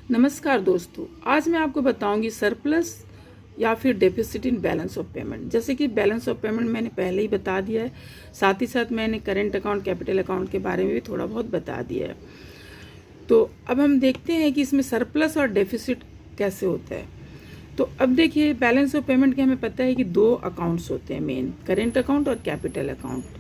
नमस्कार दोस्तों, आज मैं आपको बताऊंगी सरप्लस या फिर deficit in balance of payment. जैसे कि बैलेंस ऑफ पेमेंट मैंने पहले ही बता दिया है, साथ ही साथ मैंने करेंट अकाउंट, कैपिटल अकाउंट के बारे में भी थोड़ा बहुत बता दिया है। तो अब हम देखते हैं कि इसमें सरप्लस और डेफिसिट कैसे होता है। तो अब देखिए, बैलेंस ऑफ पेमेंट के हमें पता है कि दो अकाउंट्स होते हैं मेन, करेंट अकाउंट और कैपिटल अकाउंट।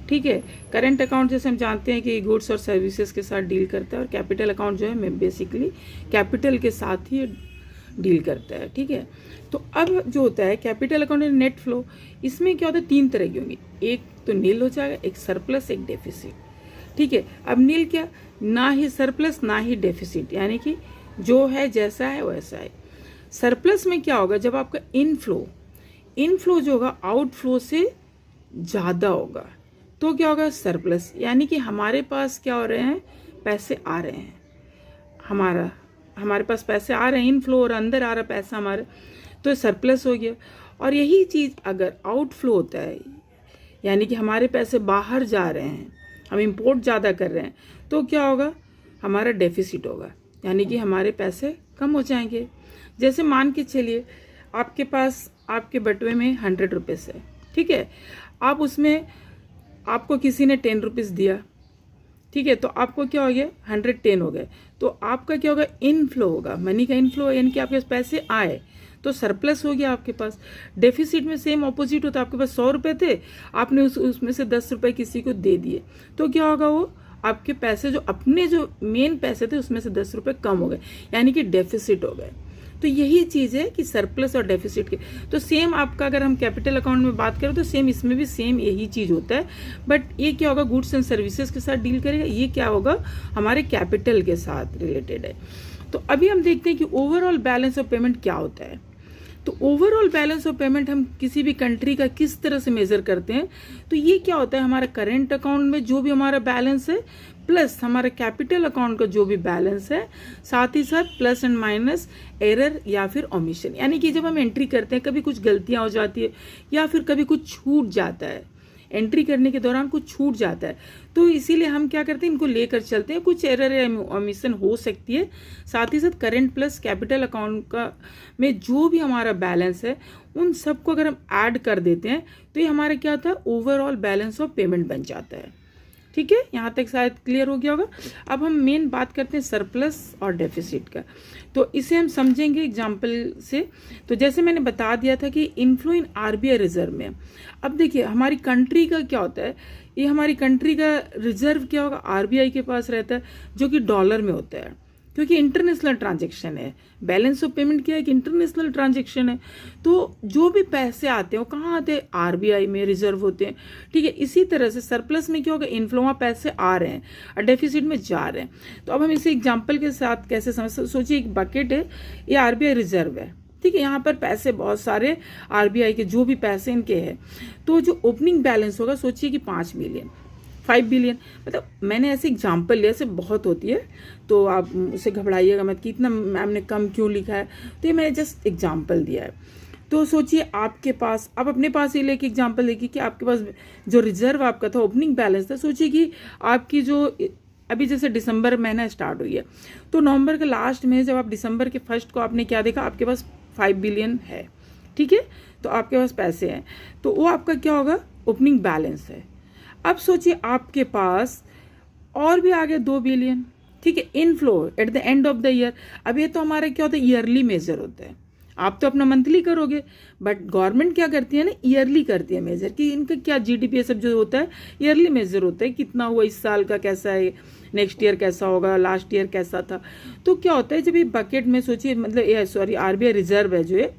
ठीक है, करंट अकाउंट जैसे हम जानते हैं कि गुड्स और सर्विसेज के साथ डील करता है, और कैपिटल अकाउंट जो है बेसिकली कैपिटल के साथ ही डील करता है। ठीक है, तो अब जो होता है कैपिटल अकाउंट में नेट फ्लो, इसमें क्या होता है, तीन तरह की होंगी। एक तो नील हो जाएगा, एक सरप्लस, एक डेफिसिट। ठीक है, अब नील क्या, ना ही सरप्लस ना ही डेफिसिट, यानी कि जो है जैसा है वैसा है। सरप्लस में क्या होगा, जब आपका इनफ्लो जो होगा आउटफ्लो से ज़्यादा होगा तो क्या होगा, सरप्लस। यानी कि हमारे पास क्या हो रहे हैं, पैसे आ रहे हैं, हमारे पास पैसे आ रहे हैं, इनफ्लो और अंदर आ रहा पैसा हमारे, तो सरप्लस हो गया। और यही चीज़ अगर आउटफ्लो होता है, यानी कि हमारे पैसे बाहर जा रहे हैं, हम इंपोर्ट ज़्यादा कर रहे हैं, तो क्या होगा, हमारा डेफिसिट होगा, यानी कि हमारे पैसे कम हो जाएंगे। जैसे मान के चलिए आपके पास आपके बटुए में 100 रुपीज़ है। ठीक है, आप उसमें आपको किसी ने 10 रुपीज़ दिया। ठीक है, तो आपको क्या हो गया, 110 हो गए। तो आपका क्या होगा, इनफ्लो होगा, मनी का इनफ्लो, यानी कि आपके पास पैसे आए तो सरप्लस हो गया आपके पास। डेफिसिट में सेम ऑपोजिट होता है, आपके पास 100 रुपये थे, आपने उसमें से 10 रुपये किसी को दे दिए, तो क्या होगा, वो आपके पैसे जो अपने जो मेन पैसे थे उसमें से 10 रुपये कम हो गए, यानी कि डेफिसिट हो गए। तो यही चीज़ है कि सरप्लस और डेफिसिट के। तो सेम आपका अगर हम कैपिटल अकाउंट में बात करें तो सेम इसमें भी सेम यही चीज़ होता है, बट ये क्या होगा, गुड्स एंड सर्विसेज के साथ डील करेगा, ये क्या होगा, हमारे कैपिटल के साथ रिलेटेड है। तो अभी हम देखते हैं कि ओवरऑल बैलेंस ऑफ पेमेंट क्या होता है। तो ओवरऑल बैलेंस ऑफ पेमेंट हम किसी भी कंट्री का किस तरह से मेजर करते हैं, तो ये क्या होता है, हमारा करेंट अकाउंट में जो भी हमारा बैलेंस है प्लस हमारा कैपिटल अकाउंट का जो भी बैलेंस है, साथ ही साथ प्लस एंड माइनस एरर या फिर ओमिशन, यानी कि जब हम एंट्री करते हैं कभी कुछ गलतियां हो जाती है या फिर कभी कुछ छूट जाता है, एंट्री करने के दौरान कुछ छूट जाता है, तो इसीलिए हम क्या करते हैं, इनको लेकर चलते हैं। कुछ एरर या ओमिशन हो सकती है, साथ ही साथ करेंट प्लस कैपिटल अकाउंट का में जो भी हमारा बैलेंस है उन सबको अगर हम ऐड कर देते हैं तो ये हमारा क्या होता है, ओवरऑल बैलेंस ऑफ पेमेंट बन जाता है। ठीक है, यहाँ तक शायद क्लियर हो गया होगा। अब हम मेन बात करते हैं सरप्लस और डेफिसिट का, तो इसे हम समझेंगे एग्जाम्पल से। तो जैसे मैंने बता दिया था कि इनफ्लो इन आरबीआई रिजर्व में, अब देखिए हमारी कंट्री का क्या होता है, ये हमारी कंट्री का रिजर्व क्या होगा, आरबीआई के पास रहता है, जो कि डॉलर में होता है, क्योंकि इंटरनेशनल ट्रांजैक्शन है। बैलेंस ऑफ पेमेंट क्या है कि इंटरनेशनल ट्रांजैक्शन है, तो जो भी पैसे आते हैं वो कहाँ आते हैं, आरबीआई में रिजर्व होते हैं। ठीक है, इसी तरह से सरप्लस में क्या होगा, इनफ्लो में पैसे आ रहे हैं और डेफिसिट में जा रहे हैं। तो अब हम इसे एग्जाम्पल के साथ कैसे समझ, सोचिए एक बकेट है, ये आरबीआई रिजर्व है। ठीक है, यहाँ पर पैसे बहुत सारे आरबीआई के जो भी पैसे इनके हैं, तो जो ओपनिंग बैलेंस होगा सोचिए कि 5 बिलियन, 5 बिलियन, मतलब मैंने ऐसे एग्जाम्पल लिया, ऐसे बहुत होती है, तो आप उसे घबराइएगा मत कि इतना मैम ने कम क्यों लिखा है, तो ये मैंने जस्ट एग्जाम्पल दिया है। तो सोचिए आपके पास, आप अपने पास ये लेके एग्जाम्पल देखिए कि आपके पास जो रिजर्व आपका था, ओपनिंग बैलेंस था, सोचिए कि आपकी जो अभी जैसे दिसंबर महीना स्टार्ट हुई है, तो नवंबर के लास्ट में जब आप दिसंबर के फर्स्ट को आपने क्या देखा, आपके पास 5 बिलियन है। ठीक है, तो आपके पास पैसे हैं, तो वो आपका क्या होगा, ओपनिंग बैलेंस है। अब सोचिए आपके पास और भी आगे 2 बिलियन। ठीक है, inflow at the end of the year. अब ये तो हमारा क्या होता है, ईयरली मेजर होता है, आप तो अपना मंथली करोगे, बट गवर्नमेंट क्या करती है ना, ईयरली करती है मेजर, कि इनका क्या जीडीपी सब जो होता है ईयरली मेजर होता है, कितना हुआ इस साल का, कैसा है, नेक्स्ट ईयर कैसा होगा, लास्ट ईयर कैसा था। तो क्या होता है, जब ये बकेट में सोचिए, मतलब आरबीआई रिजर्व है जो है,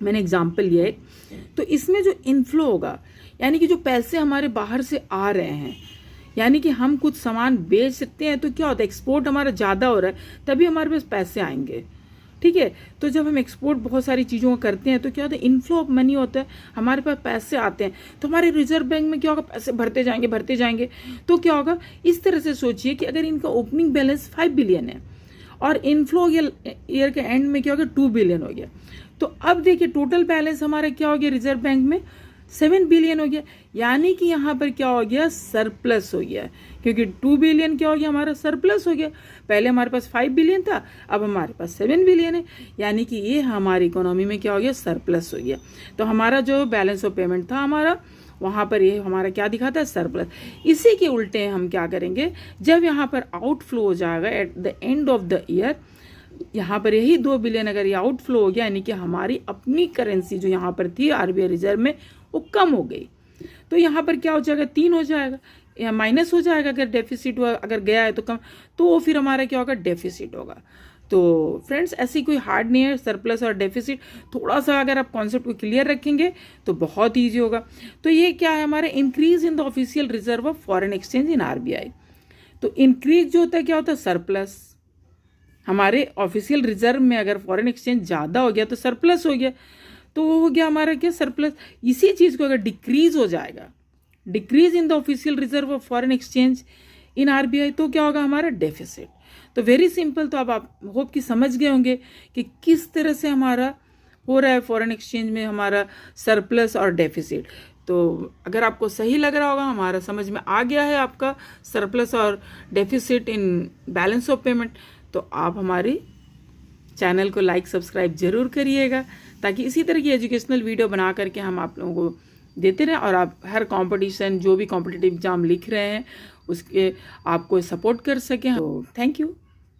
मैंने एग्जाम्पल लिया है, तो इसमें जो इनफ्लो होगा, यानी कि जो पैसे हमारे बाहर से आ रहे हैं, यानी कि हम कुछ सामान बेच सकते हैं, तो क्या होता है, एक्सपोर्ट हमारा ज़्यादा हो रहा है तभी हमारे पास पैसे आएंगे। ठीक है, तो जब हम एक्सपोर्ट बहुत सारी चीज़ों का करते हैं तो क्या होता है, इनफ्लो ऑफ मनी होता है, हमारे पास पैसे आते हैं, तो हमारे रिजर्व बैंक में क्या होगा, पैसे भरते जाएंगे। तो क्या होगा, इस तरह से सोचिए कि अगर इनका ओपनिंग बैलेंस 5 बिलियन है और इनफ्लो ईयर के एंड में क्या होगा, 2 बिलियन हो गया, तो अब देखिए टोटल बैलेंस हमारा क्या हो गया रिजर्व बैंक में, 7 बिलियन हो गया, यानी कि यहाँ पर क्या हो गया, सरप्लस हो गया, क्योंकि 2 बिलियन क्या हो गया, हमारा सरप्लस हो गया। पहले हमारे पास 5 बिलियन था, अब हमारे पास 7 बिलियन है, यानी कि ये हमारी इकोनॉमी में क्या हो गया, सरप्लस हो गया। तो हमारा जो बैलेंस ऑफ पेमेंट था हमारा, वहाँ पर ये हमारा क्या दिखाता है, सरप्लस। इसी के उल्टे हम क्या करेंगे, जब यहाँ पर आउटफ्लो हो जाएगा at the end of the year, यहाँ पर यही 2 बिलियन अगर ये आउटफ्लो हो गया, यानी कि हमारी अपनी करेंसी जो यहाँ पर थी आरबीआई रिजर्व में, वो कम हो गई, तो यहाँ पर क्या हो जाएगा, 3 हो जाएगा, या माइनस हो जाएगा। अगर डेफिसिट हुआ, अगर गया है तो कम, तो वो फिर हमारा क्या होगा, डेफिसिट होगा। तो फ्रेंड्स ऐसी कोई हार्ड नहीं है, सरप्लस और डेफिसिट थोड़ा सा अगर आप कॉन्सेप्ट को क्लियर रखेंगे तो बहुत ईजी होगा। तो ये क्या है, हमारा increase in the official reserve of foreign exchange in RBI. तो इंक्रीज जो होता है क्या होता है, सरप्लस। हमारे ऑफिशियल रिजर्व में अगर फॉरेन एक्सचेंज ज़्यादा हो गया तो सरप्लस हो गया, तो वो हो गया हमारा क्या, सरप्लस। इसी चीज़ को अगर डिक्रीज हो जाएगा, decrease in the official reserve of foreign exchange in RBI, तो क्या होगा, हमारा डेफिसिट। तो वेरी सिंपल। तो अब आप होप कि समझ गए होंगे कि किस तरह से हमारा हो रहा है फॉरेन एक्सचेंज में हमारा सरप्लस और डेफिसिट। तो अगर आपको सही लग रहा होगा, हमारा समझ में आ गया है आपका सरप्लस और deficit in balance of payment, तो आप हमारी चैनल को लाइक सब्सक्राइब जरूर करिएगा, ताकि इसी तरह की एजुकेशनल वीडियो बना करके हम आप लोगों को देते रहें, और आप हर कंपटीशन, जो भी कॉम्पिटिटिव एग्जाम लिख रहे हैं, उसके आपको सपोर्ट कर सकें। तो थैंक यू।